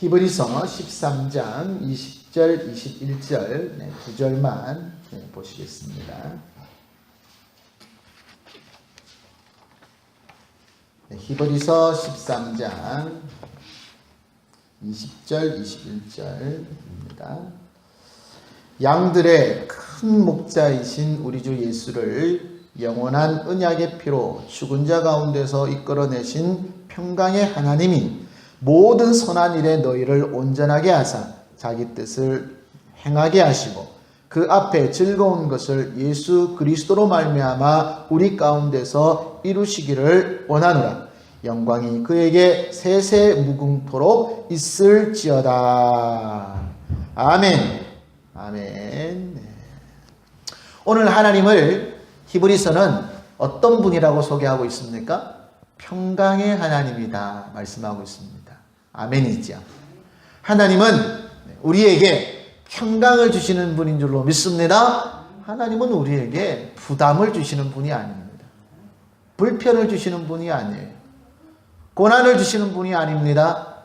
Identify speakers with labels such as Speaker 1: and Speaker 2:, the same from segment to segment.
Speaker 1: 히브리서 13장 20절, 21절 두 절만 보시겠습니다. 히브리서 13장 20절, 21절입니다. 양들의 큰 목자이신 우리 주 예수를 영원한 언약의 피로 죽은 자 가운데서 이끌어내신 평강의 하나님이 모든 선한 일에 너희를 온전하게 하사 자기 뜻을 행하게 하시고 그 앞에 즐거운 것을 예수 그리스도로 말미암아 우리 가운데서 이루시기를 원하노라. 영광이 그에게 세세 무궁토록 있을지어다. 아멘. 아멘. 오늘 하나님을 히브리서는 어떤 분이라고 소개하고 있습니까? 평강의 하나님이다 말씀하고 있습니다. 아멘이죠. 하나님은 우리에게 평강을 주시는 분인 줄로 믿습니다. 하나님은 우리에게 부담을 주시는 분이 아닙니다. 불편을 주시는 분이 아니에요. 고난을 주시는 분이 아닙니다.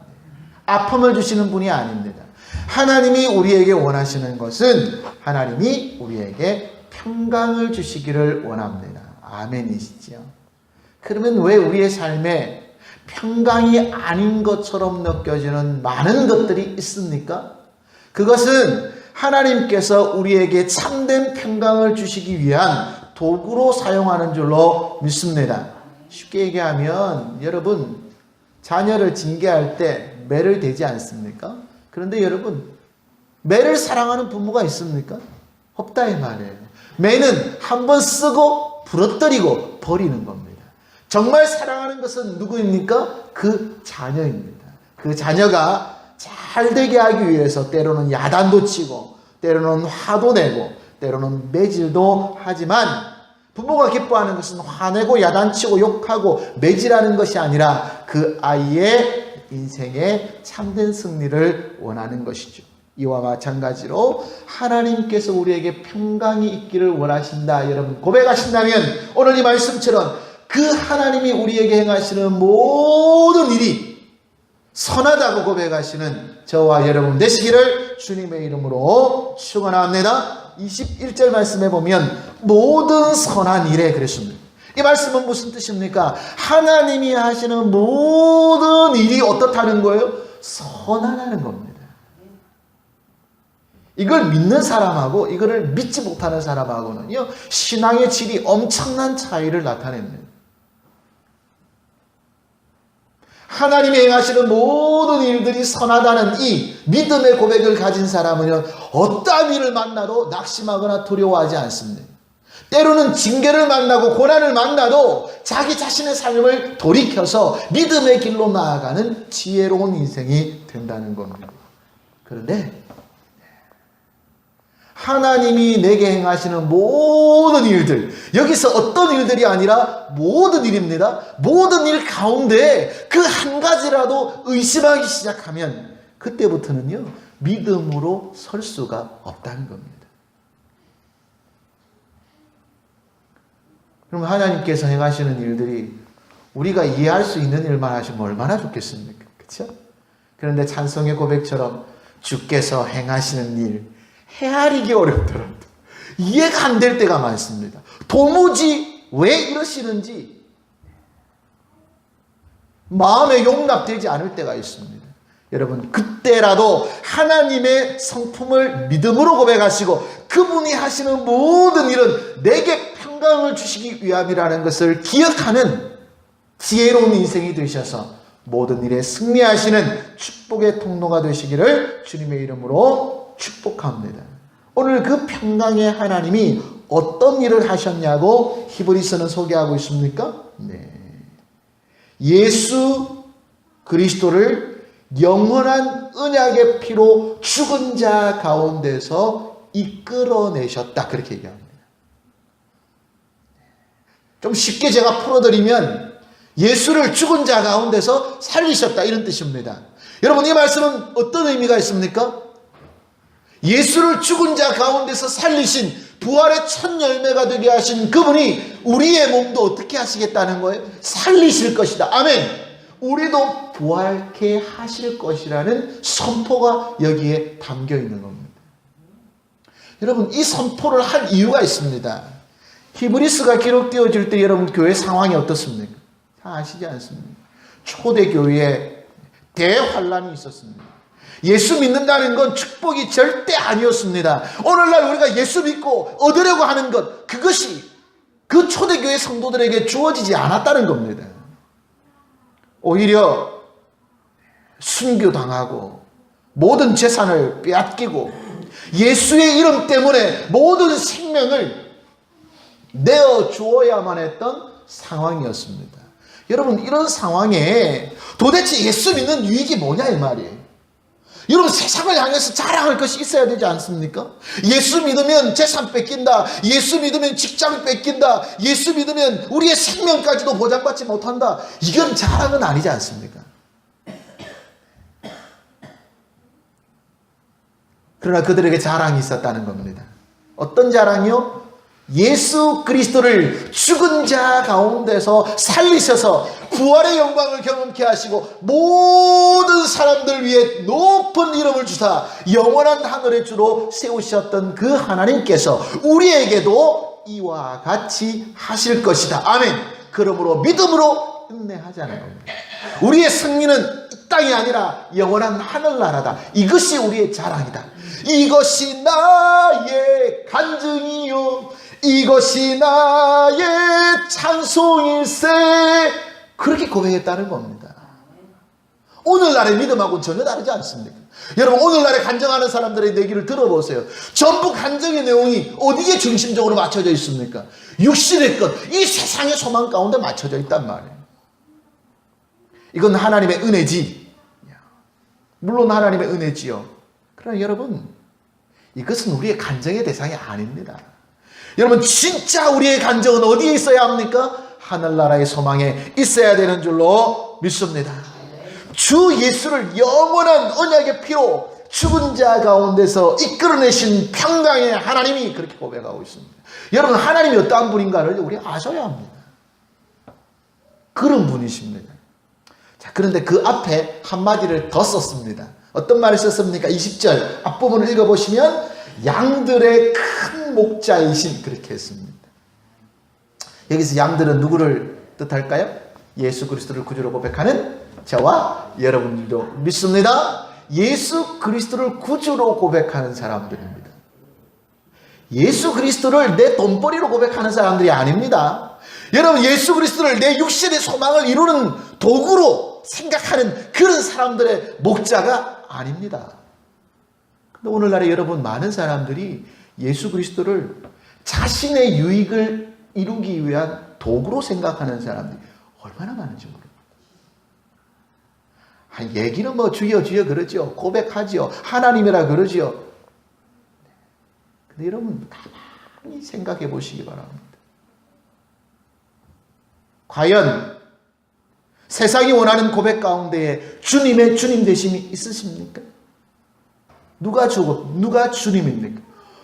Speaker 1: 아픔을 주시는 분이 아닙니다. 하나님이 우리에게 원하시는 것은 하나님이 우리에게 평강을 주시기를 원합니다. 아멘이시죠. 그러면 왜 우리의 삶에 평강이 아닌 것처럼 느껴지는 많은 것들이 있습니까? 그것은 하나님께서 우리에게 참된 평강을 주시기 위한 도구로 사용하는 줄로 믿습니다. 쉽게 얘기하면 여러분 자녀를 징계할 때 매를 대지 않습니까? 그런데 여러분 매를 사랑하는 부모가 있습니까? 없다 이 말이에요. 매는 한번 쓰고 부러뜨리고 버리는 겁니다. 정말 사랑하는 것은 누구입니까? 그 자녀입니다. 그 자녀가 잘 되게 하기 위해서 때로는 야단도 치고 때로는 화도 내고 때로는 매질도 하지만 부모가 기뻐하는 것은 화내고 야단치고 욕하고 매질하는 것이 아니라 그 아이의 인생의 참된 승리를 원하는 것이죠. 이와 마찬가지로 하나님께서 우리에게 평강이 있기를 원하신다 여러분 고백하신다면 오늘 이 말씀처럼 그 하나님이 우리에게 행하시는 모든 일이 선하다고 고백하시는 저와 여러분 되시기를 주님의 이름으로 축원합니다. 21절 말씀에 보면 모든 선한 일에 그랬습니다. 이 말씀은 무슨 뜻입니까? 하나님이 하시는 모든 일이 어떻다는 거예요? 선하다는 겁니다. 이걸 믿는 사람하고 이거를 믿지 못하는 사람하고는요 신앙의 질이 엄청난 차이를 나타냅니다. 하나님이 행하시는 모든 일들이 선하다는 이 믿음의 고백을 가진 사람은 어떠한 일을 만나도 낙심하거나 두려워하지 않습니다. 때로는 징계를 만나고 고난을 만나도 자기 자신의 삶을 돌이켜서 믿음의 길로 나아가는 지혜로운 인생이 된다는 겁니다. 그런데 하나님이 내게 행하시는 모든 일들, 여기서 어떤 일들이 아니라 모든 일입니다. 모든 일 가운데 그 한 가지라도 의심하기 시작하면 그때부터는요 믿음으로 설 수가 없다는 겁니다. 그럼 하나님께서 행하시는 일들이 우리가 이해할 수 있는 일만 하시면 얼마나 좋겠습니까? 그렇죠? 그런데 찬송의 고백처럼 주께서 행하시는 일 헤아리기 어렵더라도 이해가 안 될 때가 많습니다. 도무지 왜 이러시는지 마음에 용납되지 않을 때가 있습니다. 여러분 그때라도 하나님의 성품을 믿음으로 고백하시고 그분이 하시는 모든 일은 내게 평강을 주시기 위함이라는 것을 기억하는 지혜로운 인생이 되셔서 모든 일에 승리하시는 축복의 통로가 되시기를 주님의 이름으로 축복합니다. 오늘 그 평강의 하나님이 어떤 일을 하셨냐고 히브리서는 소개하고 있습니까? 네. 예수 그리스도를 영원한 언약의 피로 죽은 자 가운데서 이끌어내셨다 그렇게 얘기합니다. 좀 쉽게 제가 풀어드리면 예수를 죽은 자 가운데서 살리셨다 이런 뜻입니다. 여러분 이 말씀은 어떤 의미가 있습니까? 예수를 죽은 자 가운데서 살리신 부활의 첫 열매가 되게 하신 그분이 우리의 몸도 어떻게 하시겠다는 거예요? 살리실 것이다. 아멘. 우리도 부활케 하실 것이라는 선포가 여기에 담겨 있는 겁니다. 여러분, 이 선포를 한 이유가 있습니다. 히브리서가 기록되어질 때 여러분 교회 상황이 어떻습니까? 다 아시지 않습니까? 초대교회에 대환란이 있었습니다. 예수 믿는다는 건 축복이 절대 아니었습니다. 오늘날 우리가 예수 믿고 얻으려고 하는 것, 그것이 그 초대교회 성도들에게 주어지지 않았다는 겁니다. 오히려 순교당하고 모든 재산을 빼앗기고 예수의 이름 때문에 모든 생명을 내어 주어야만 했던 상황이었습니다. 여러분, 이런 상황에 도대체 예수 믿는 유익이 뭐냐 이 말이에요. 여러분, 세상을 향해서 자랑할 것이 있어야 되지 않습니까? 예수 믿으면 재산 뺏긴다. 예수 믿으면 직장 뺏긴다. 예수 믿으면 우리의 생명까지도 보장받지 못한다. 이건 자랑은 아니지 않습니까? 그러나 그들에게 자랑이 있었다는 겁니다. 어떤 자랑이요? 예수 그리스도를 죽은 자 가운데서 살리셔서 부활의 영광을 경험케 하시고 모든 사람들 위해 높은 이름을 주사 영원한 하늘의 주로 세우셨던 그 하나님께서 우리에게도 이와 같이 하실 것이다. 아멘. 그러므로 믿음으로 인내하자는 겁니다. 우리의 승리는 이 땅이 아니라 영원한 하늘나라다. 이것이 우리의 자랑이다. 이것이 나의 간증이요, 이것이 나의 찬송일세. 그렇게 고백했다는 겁니다. 오늘날의 믿음하고는 전혀 다르지 않습니까? 여러분, 오늘날에 간증하는 사람들의 얘기를 들어보세요. 전부 간증의 내용이 어디에 중심적으로 맞춰져 있습니까? 육신의 것, 이 세상의 소망 가운데 맞춰져 있단 말이에요. 이건 하나님의 은혜지. 물론 하나님의 은혜지요. 그러나 여러분, 이것은 우리의 간증의 대상이 아닙니다. 여러분, 진짜 우리의 간증은 어디에 있어야 합니까? 하늘나라의 소망에 있어야 되는 줄로 믿습니다. 주 예수를 영원한 언약의 피로 죽은 자 가운데서 이끌어내신 평강의 하나님이 그렇게 고백하고 있습니다. 여러분, 하나님이 어떠한 분인가를 우리 아셔야 합니다. 그런 분이십니다. 자, 그런데 그 앞에 한마디를 더 썼습니다. 어떤 말을 썼습니까? 20절 앞부분을 읽어보시면 양들의 큰 목자이신, 그렇게 했습니다. 여기서 양들은 누구를 뜻할까요? 예수 그리스도를 구주로 고백하는 저와 여러분들도 믿습니다. 예수 그리스도를 구주로 고백하는 사람들입니다. 예수 그리스도를 내 돈벌이로 고백하는 사람들이 아닙니다. 여러분, 예수 그리스도를 내 육신의 소망을 이루는 도구로 생각하는 그런 사람들의 목자가 아닙니다. 근데 오늘날에 여러분, 많은 사람들이 예수 그리스도를 자신의 유익을 이루기 위한 도구로 생각하는 사람들이 얼마나 많은지 모릅니다. 얘기는 뭐 주여 주여 그러죠. 고백하죠. 하나님이라 그러죠. 근데 여러분, 가만히 생각해 보시기 바랍니다. 과연 세상이 원하는 고백 가운데에 주님의 주님 되심이 있으십니까? 누가 주고 누가 주님입니까?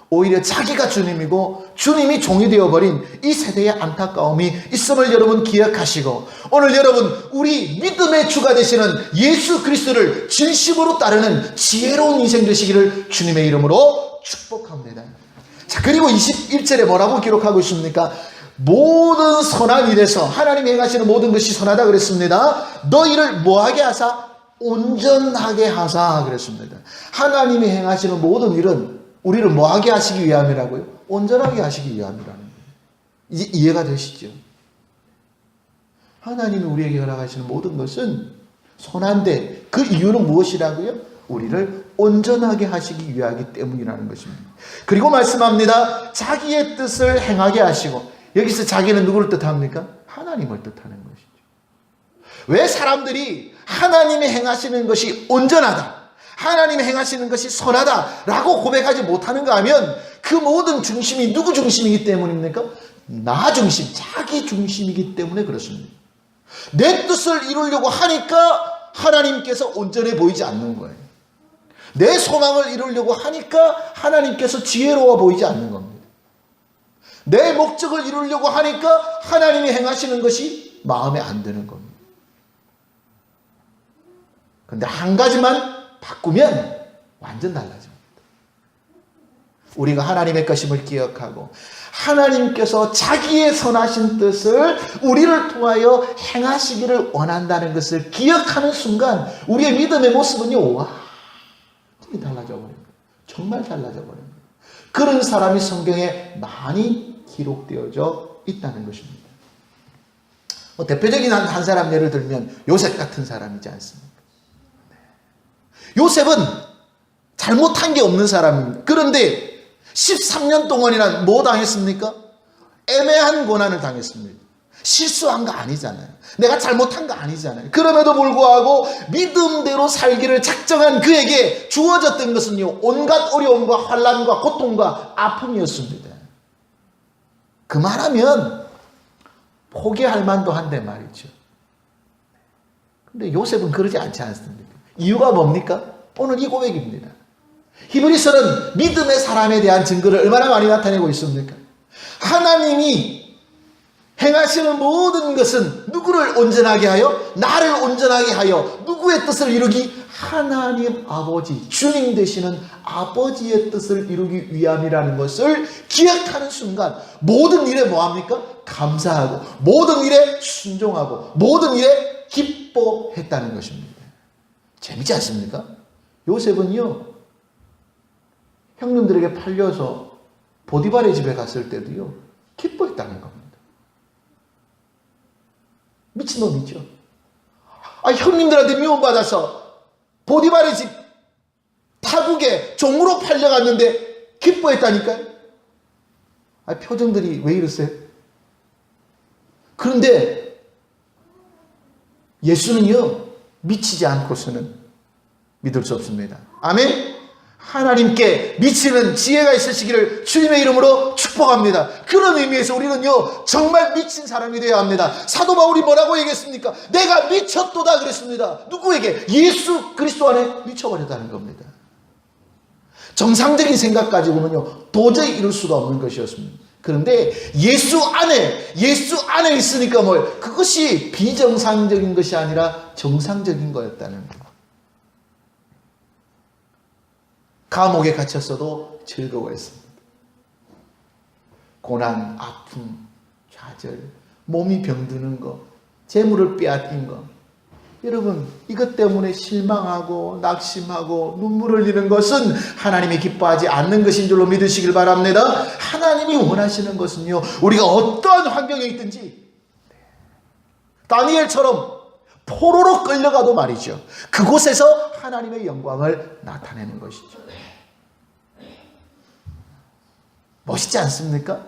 Speaker 1: 오히려 자기가 주님이고 주님이 종이 되어버린 이 세대의 안타까움이 있음을 여러분 기억하시고, 오늘 여러분, 우리 믿음의 주가 되시는 예수 그리스도를 진심으로 따르는 지혜로운 인생 되시기를 주님의 이름으로 축복합니다. 자, 그리고 21절에 뭐라고 기록하고 있습니까? 모든 선한 일에서 하나님이 행하시는 모든 것이 선하다 그랬습니다. 너희를 뭐하게 하사? 온전하게 하사 그랬습니다. 하나님이 행하시는 모든 일은 우리를 뭐하게 하시기 위함이라고요? 온전하게 하시기 위함이라는 거예요. 이제 이해가 되시죠? 하나님이 우리에게 허락하시는 모든 것은 선한데 그 이유는 무엇이라고요? 우리를 온전하게 하시기 위하기 때문이라는 것입니다. 그리고 말씀합니다. 자기의 뜻을 행하게 하시고, 여기서 자기는 누구를 뜻합니까? 하나님을 뜻하는 것이죠. 왜 사람들이 하나님이 행하시는 것이 온전하다, 하나님이 행하시는 것이 선하다라고 고백하지 못하는가 하면 그 모든 중심이 누구 중심이기 때문입니까? 나 중심, 자기 중심이기 때문에 그렇습니다. 내 뜻을 이루려고 하니까 하나님께서 온전해 보이지 않는 거예요. 내 소망을 이루려고 하니까 하나님께서 지혜로워 보이지 않는 겁니다. 내 목적을 이루려고 하니까 하나님이 행하시는 것이 마음에 안 드는 겁니다. 근데 한 가지만 바꾸면 완전 달라집니다. 우리가 하나님의 것임을 기억하고 하나님께서 자기의 선하신 뜻을 우리를 통하여 행하시기를 원한다는 것을 기억하는 순간 우리의 믿음의 모습은요, 완전히 달라져 버립니다. 정말 달라져 버립니다. 그런 사람이 성경에 많이 기록되어져 있다는 것입니다. 대표적인 한 사람 예를 들면 요셉 같은 사람이지 않습니까? 요셉은 잘못한 게 없는 사람입니다. 그런데 13년 동안이나 뭐 당했습니까? 애매한 고난을 당했습니다. 실수한 거 아니잖아요. 내가 잘못한 거 아니잖아요. 그럼에도 불구하고 믿음대로 살기를 작정한 그에게 주어졌던 것은요, 온갖 어려움과 환난과 고통과 아픔이었습니다. 그만하면 포기할 만도 한데 말이죠. 근데 요셉은 그러지 않지 않습니까? 이유가 뭡니까? 오늘 이 고백입니다. 히브리서는 믿음의 사람에 대한 증거를 얼마나 많이 나타내고 있습니까? 하나님이 행하시는 모든 것은 누구를 온전하게 하여? 나를 온전하게 하여 누구의 뜻을 이루기? 하나님 아버지, 주님 되시는 아버지의 뜻을 이루기 위함이라는 것을 기억하는 순간 모든 일에 뭐합니까? 감사하고 모든 일에 순종하고 모든 일에 기뻐했다는 것입니다. 재미지 않습니까? 요셉은요, 형님들에게 팔려서 보디발의 집에 갔을 때도요, 기뻐했다는 겁니다. 미친놈이죠. 형님들한테 미움받아서 보디발의 집 타국에 종으로 팔려갔는데 기뻐했다니까요. 표정들이 왜 이러세요? 그런데 예수는요, 미치지 않고서는 믿을 수 없습니다. 아멘? 하나님께 미치는 지혜가 있으시기를 주님의 이름으로 축복합니다. 그런 의미에서 우리는요, 정말 미친 사람이 되어야 합니다. 사도 바울이 뭐라고 얘기했습니까? 내가 미쳤도다 그랬습니다. 누구에게? 예수 그리스도 안에 미쳐버렸다는 겁니다. 정상적인 생각 가지고는요, 도저히 이룰 수가 없는 것이었습니다. 그런데 예수 안에 있으니까 뭘? 그것이 비정상적인 것이 아니라 정상적인 거였다는 거예요. 감옥에 갇혔어도 즐거워했습니다. 고난, 아픔, 좌절, 몸이 병드는 거, 재물을 빼앗긴 거. 여러분, 이것 때문에 실망하고 낙심하고 눈물 흘리는 것은 하나님이 기뻐하지 않는 것인 줄로 믿으시길 바랍니다. 하나님이 원하시는 것은요, 우리가 어떠한 환경에 있든지 다니엘처럼 포로로 끌려가도 말이죠, 그곳에서 하나님의 영광을 나타내는 것이죠. 멋있지 않습니까?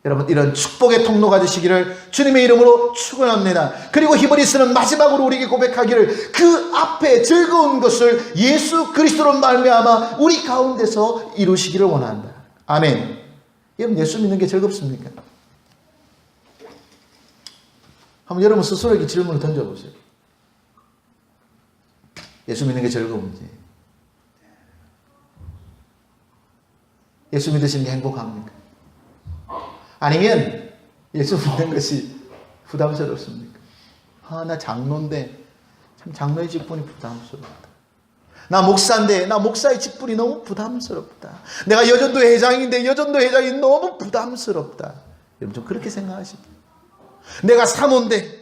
Speaker 1: 여러분, 이런 축복의 통로가 되시기를 주님의 이름으로 축원합니다. 그리고 히브리서는 마지막으로 우리에게 고백하기를 그 앞에 즐거운 것을 예수 그리스도로 말미암아 우리 가운데서 이루시기를 원한다. 아멘. 여러분, 예수 믿는 게 즐겁습니까? 한번 여러분 스스로에게 질문을 던져보세요. 예수 믿는 게 즐거운지. 예수 믿으시는 게 행복합니까? 아니면 예수 믿는 것이 부담스럽습니까? 나 장로인데 참 장로의 직분이 부담스럽다. 나 목사인데 나 목사의 직분이 너무 부담스럽다. 내가 여전도 회장인데 여전도 회장이 너무 부담스럽다. 여러분 좀 그렇게 생각하십니까? 내가 사모인데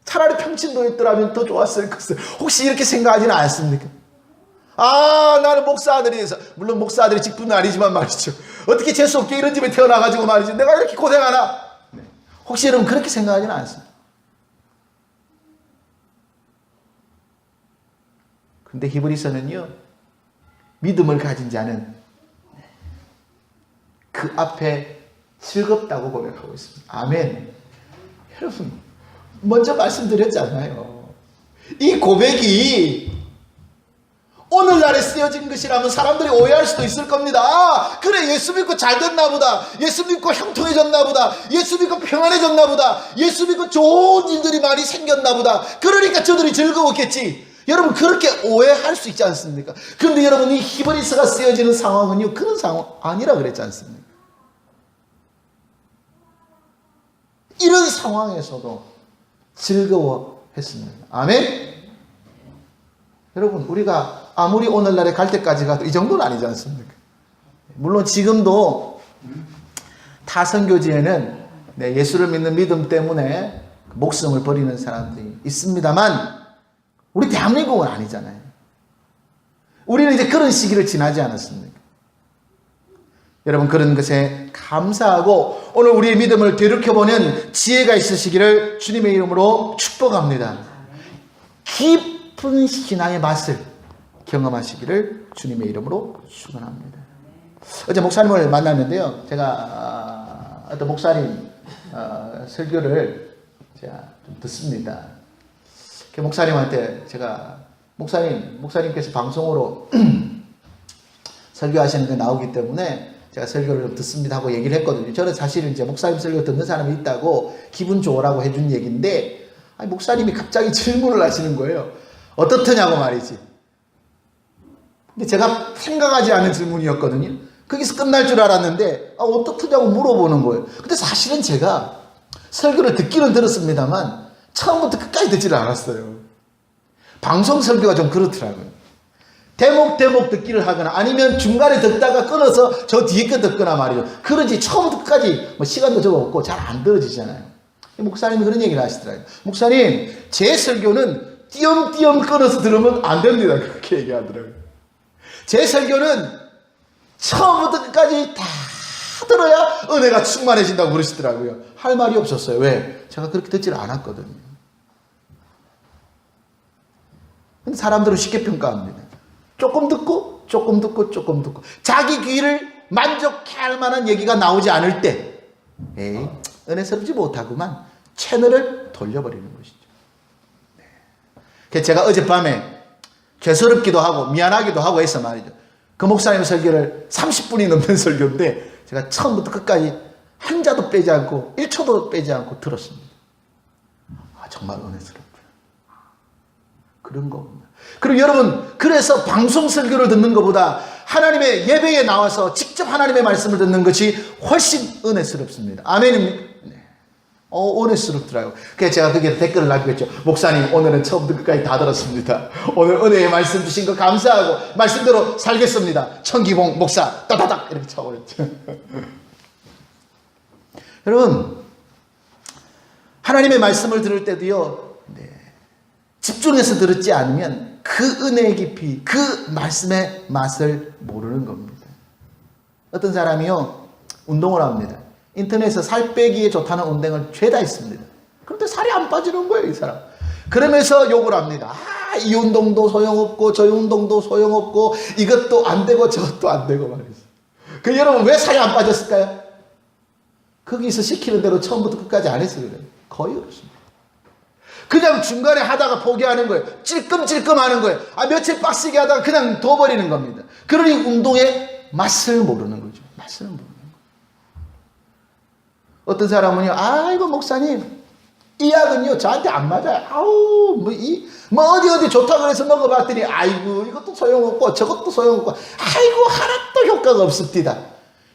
Speaker 1: 차라리 평신도였더라면 더 좋았을 것을 혹시 이렇게 생각하지는 않습니까? 나는 목사 아들이어서, 물론 목사 아들의 직분은 아니지만 말이죠, 어떻게 재수없게 이런 집에 태어나가지고 말이죠, 내가 이렇게 고생하나? 혹시 여러분 그렇게 생각하지는 않습니다. 근데 히브리서는요, 믿음을 가진 자는 그 앞에 즐겁다고 고백하고 있습니다. 아멘. 여러분, 먼저 말씀드렸잖아요. 이 고백이 오늘날에 쓰여진 것이라면 사람들이 오해할 수도 있을 겁니다. 그래, 예수 믿고 잘 됐나 보다. 예수 믿고 형통해졌나 보다. 예수 믿고 평안해졌나 보다. 예수 믿고 좋은 일들이 많이 생겼나 보다. 그러니까 저들이 즐거웠겠지. 여러분, 그렇게 오해할 수 있지 않습니까? 그런데 여러분, 이 히브리서가 쓰여지는 상황은요, 그런 상황 아니라 그랬지 않습니까? 이런 상황에서도 즐거워했습니다. 아멘? 여러분, 우리가 아무리 오늘날에 갈 때까지 가도 이 정도는 아니지 않습니까? 물론 지금도 타 선교지에는 예수를 믿는 믿음 때문에 목숨을 버리는 사람들이 있습니다만 우리 대한민국은 아니잖아요. 우리는 이제 그런 시기를 지나지 않았습니까? 여러분, 그런 것에 감사하고 오늘 우리의 믿음을 되돌켜보는 지혜가 있으시기를 주님의 이름으로 축복합니다. 깊은 신앙의 맛을 경험하시기를 주님의 이름으로 축원합니다. 어제 목사님을 만났는데요. 제가 어떤 목사님 설교를 제가 좀 듣습니다. 그 목사님한테 제가 목사님께서 방송으로 설교하시는 게 나오기 때문에 제가 설교를 좀 듣습니다 하고 얘기를 했거든요. 저는 사실은 이제 목사님 설교 듣는 사람이 있다고 기분 좋으라고 해준 얘기인데, 아니, 목사님이 갑자기 질문을 하시는 거예요. 어떻더냐고 말이지. 근데 제가 생각하지 않은 질문이었거든요. 거기서 끝날 줄 알았는데, 어떻더냐고 물어보는 거예요. 근데 사실은 제가 설교를 듣기는 들었습니다만, 처음부터 끝까지 듣지를 않았어요. 방송 설교가 좀 그렇더라고요. 대목 듣기를 하거나 아니면 중간에 듣다가 끊어서 저 뒤에 거 듣거나 말이죠. 그러지 처음부터 끝까지 시간도 적어 없고 잘 안 들어지잖아요. 목사님이 그런 얘기를 하시더라고요. 목사님, 제 설교는 띄엄띄엄 끊어서 들으면 안 됩니다. 그렇게 얘기하더라고요. 제 설교는 처음부터 끝까지 다 들어야 은혜가 충만해진다고 그러시더라고요. 할 말이 없었어요. 왜? 제가 그렇게 듣지를 않았거든요. 근데 사람들은 쉽게 평가합니다. 조금 듣고 자기 귀를 만족해 할 만한 얘기가 나오지 않을 때, 에이, 은혜스럽지 못하구만, 채널을 돌려버리는 것이죠. 네. 그래서 제가 어젯밤에 죄스럽기도 하고 미안하기도 하고 해서 말이죠. 그 목사님 설교를 30분이 넘는 설교인데 제가 처음부터 끝까지 한 자도 빼지 않고 1초도 빼지 않고 들었습니다. 정말 은혜스럽구나. 그런 거구나. 그리고 여러분, 그래서 방송 설교를 듣는 것보다 하나님의 예배에 나와서 직접 하나님의 말씀을 듣는 것이 훨씬 은혜스럽습니다. 아멘입니까? 네. 은혜스럽더라고요. 그래서 제가 거기에 댓글을 남겼죠. 목사님, 오늘은 처음부터 끝까지 다 들었습니다. 오늘 은혜의 말씀 주신 거 감사하고 말씀대로 살겠습니다. 천기봉 목사 따다닥 이렇게 쳐버렸죠. 여러분, 하나님의 말씀을 들을 때도요, 집중해서 들었지 않으면 그 은혜의 깊이, 그 말씀의 맛을 모르는 겁니다. 어떤 사람이요, 운동을 합니다. 인터넷에서 살 빼기에 좋다는 운동을 죄다 있습니다. 그런데 살이 안 빠지는 거예요, 이 사람. 그러면서 욕을 합니다. 이 운동도 소용없고 저 운동도 소용없고 이것도 안 되고 저것도 안 되고 말이죠. 그 여러분, 왜 살이 안 빠졌을까요? 거기서 시키는 대로 처음부터 끝까지 안 해서 그래요. 거의 없습니다. 그냥 중간에 하다가 포기하는 거예요. 찔끔찔끔 하는 거예요. 며칠 빡세게 하다가 그냥 둬버리는 겁니다. 그러니 운동의 맛을 모르는 거죠. 맛을 모르는 거예요. 어떤 사람은요, 아이고 목사님, 이 약은요 저한테 안 맞아요. 어디 좋다고 해서 먹어봤더니 아이고 이것도 소용없고 저것도 소용없고 아이고 하나도 효과가 없습니다.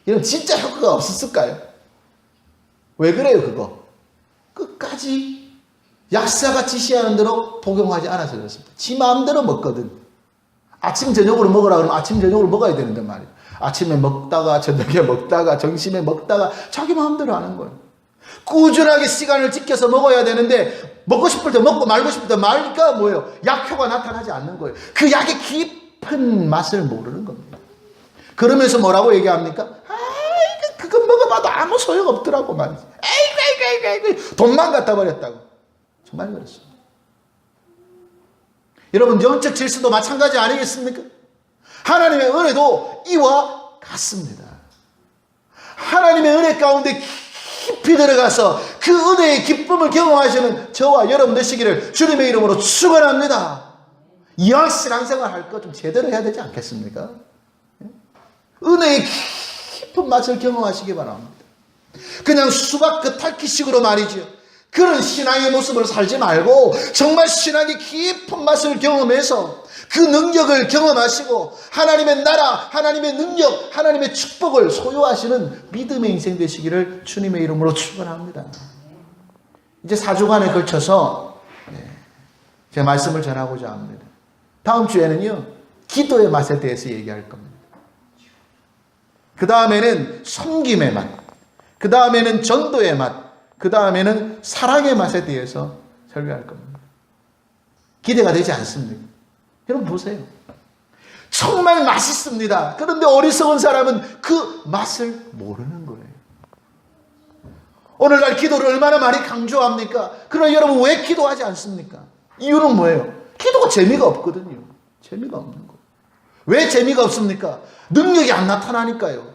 Speaker 1: 이런 진짜 효과가 없었을까요? 왜 그래요? 그거 끝까지 약사가 지시하는 대로 복용하지 않아서 그렇습니다. 지 마음대로 먹거든. 아침 저녁으로 먹으라 그러면 아침 저녁으로 먹어야 되는데 말이에요. 아침에 먹다가 저녁에 먹다가 점심에 먹다가 자기 마음대로 하는 거예요. 꾸준하게 시간을 지켜서 먹어야 되는데 먹고 싶을 때 먹고 말고 싶을 때 말니까 뭐예요? 약효가 나타나지 않는 거예요. 그 약의 깊은 맛을 모르는 겁니다. 그러면서 뭐라고 얘기합니까? 그거 먹어봐도 아무 소용없더라고 말이죠. 에이구 돈만 갖다 버렸다고. 정말 그렇습니다. 여러분, 영적 질서도 마찬가지 아니겠습니까? 하나님의 은혜도 이와 같습니다. 하나님의 은혜 가운데 깊이 들어가서 그 은혜의 기쁨을 경험하시는 저와 여러분 되시기를 주님의 이름으로 축원합니다. 이왕 신앙생활 할 거 좀 제대로 해야 되지 않겠습니까? 은혜의 깊은 맛을 경험하시기 바랍니다. 그냥 수박 겉핥기식으로 말이죠. 그런 신앙의 모습을 살지 말고 정말 신앙의 깊은 맛을 경험해서 그 능력을 경험하시고 하나님의 나라, 하나님의 능력, 하나님의 축복을 소유하시는 믿음의 인생 되시기를 주님의 이름으로 축원합니다. 이제 4주간에 걸쳐서 제 말씀을 전하고자 합니다. 다음 주에는요, 기도의 맛에 대해서 얘기할 겁니다. 그 다음에는 섬김의 맛, 그 다음에는 전도의 맛, 그 다음에는 사랑의 맛에 대해서 설교할 겁니다. 기대가 되지 않습니까? 여러분 보세요. 정말 맛있습니다. 그런데 어리석은 사람은 그 맛을 모르는 거예요. 오늘날 기도를 얼마나 많이 강조합니까? 그러나 여러분 왜 기도하지 않습니까? 이유는 뭐예요? 기도가 재미가 없거든요. 재미가 없는 거예요. 왜 재미가 없습니까? 능력이 안 나타나니까요.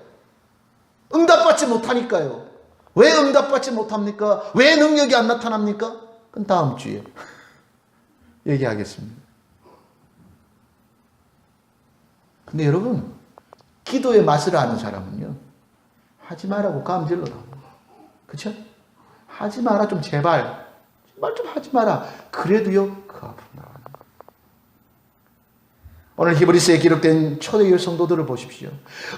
Speaker 1: 응답받지 못하니까요. 왜 응답받지 못합니까? 왜 능력이 안 나타납니까? 그건 다음 주에 얘기하겠습니다. 근데 여러분, 기도의 맛을 아는 사람은요, 하지 말라고 감질러 나옵니다. 그쵸? 하지 마라, 좀 제발 좀 하지 마라. 그래도요, 그 앞으로 나가는 거예요. 오늘 히브리서에 기록된 초대교회 성도들을 보십시오.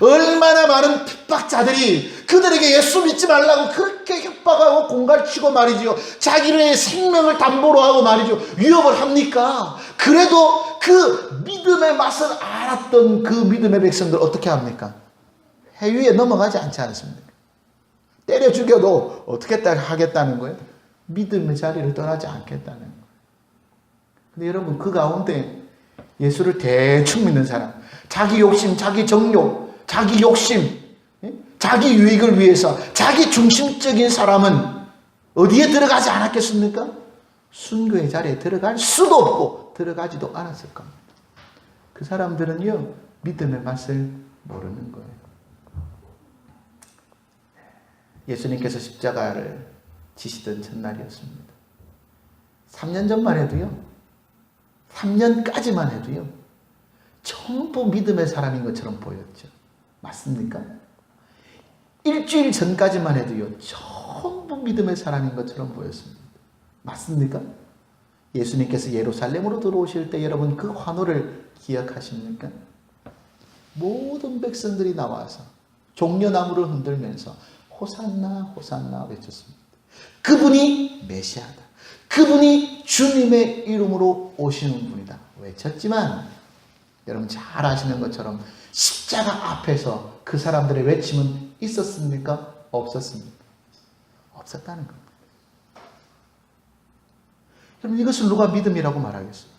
Speaker 1: 얼마나 많은 핍박자들이 그들에게 예수 믿지 말라고 그렇게 협박하고 공갈치고 말이죠. 자기의 생명을 담보로 하고 말이죠. 위협을 합니까? 그래도 그 믿음의 맛을 알았던 그 믿음의 백성들 어떻게 합니까? 해위에 넘어가지 않지 않습니까? 때려 죽여도 어떻게 하겠다는 거예요? 믿음의 자리를 떠나지 않겠다는 거예요. 근데 여러분, 그 가운데 예수를 대충 믿는 사람, 자기 욕심, 자기 정욕, 자기 욕심, 자기 유익을 위해서 자기 중심적인 사람은 어디에 들어가지 않았겠습니까? 순교의 자리에 들어갈 수도 없고 들어가지도 않았을 겁니다. 그 사람들은요, 믿음의 맛을 모르는 거예요. 예수님께서 십자가를 지시던 첫날이었습니다. 3년 전만 해도요, 3년까지만 해도요, 전부 믿음의 사람인 것처럼 보였죠. 맞습니까? 일주일 전까지만 해도요, 전부 믿음의 사람인 것처럼 보였습니다. 맞습니까? 예수님께서 예루살렘으로 들어오실 때 여러분 그 환호를 기억하십니까? 모든 백성들이 나와서 종려나무를 흔들면서 호산나 호산나 외쳤습니다. 그분이 메시아다. 그분이 주님의 이름으로 오시는 분이다 외쳤지만, 여러분 잘 아시는 것처럼 십자가 앞에서 그 사람들의 외침은 있었습니까? 없었습니까? 없었다는 겁니다. 여러분, 이것을 누가 믿음이라고 말하겠어요?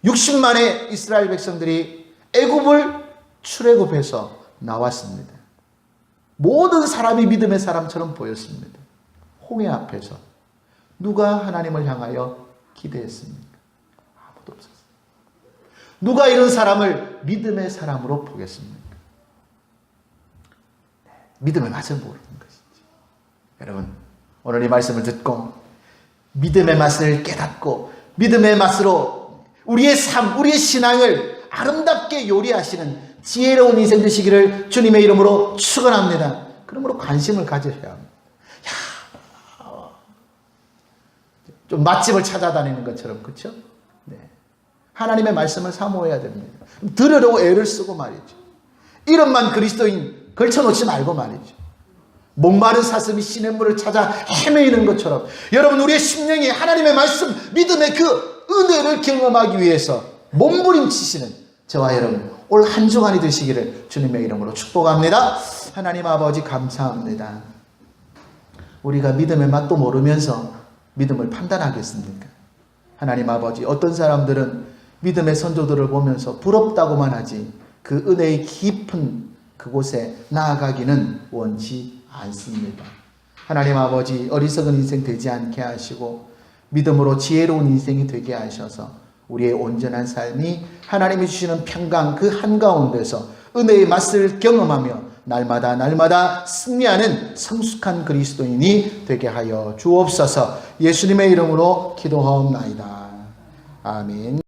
Speaker 1: 60만의 이스라엘 백성들이 애굽을 출애굽해서 나왔습니다. 모든 사람이 믿음의 사람처럼 보였습니다. 홍해 앞에서 누가 하나님을 향하여 기대했습니까? 아무도 없었어요. 누가 이런 사람을 믿음의 사람으로 보겠습니까? 믿음의 맛을 모르는 것이죠. 여러분, 오늘 이 말씀을 듣고 믿음의 맛을 깨닫고 믿음의 맛으로 우리의 삶, 우리의 신앙을 아름답게 요리하시는 지혜로운 인생 되시기를 주님의 이름으로 축원합니다. 그러므로 관심을 가져야 합니다. 좀 맛집을 찾아다니는 것처럼, 그렇죠? 네. 하나님의 말씀을 사모해야 됩니다. 들으려고 애를 쓰고 말이죠. 이름만 그리스도인 걸쳐놓지 말고 말이죠. 목마른 사슴이 시냇물을 찾아 헤매이는 것처럼 여러분, 우리의 심령이 하나님의 말씀, 믿음의 그 은혜를 경험하기 위해서 몸부림치시는 저와 여러분, 올 한 주간이 되시기를 주님의 이름으로 축복합니다. 하나님 아버지 감사합니다. 우리가 믿음의 맛도 모르면서 믿음을 판단하겠습니까? 하나님 아버지, 어떤 사람들은 믿음의 선조들을 보면서 부럽다고만 하지 그 은혜의 깊은 그곳에 나아가기는 원치 않습니다. 하나님 아버지, 어리석은 인생 되지 않게 하시고 믿음으로 지혜로운 인생이 되게 하셔서 우리의 온전한 삶이 하나님이 주시는 평강 그 한가운데서 은혜의 맛을 경험하며 날마다 승리하는 성숙한 그리스도인이 되게 하여 주옵소서. 예수님의 이름으로 기도하옵나이다. 아멘.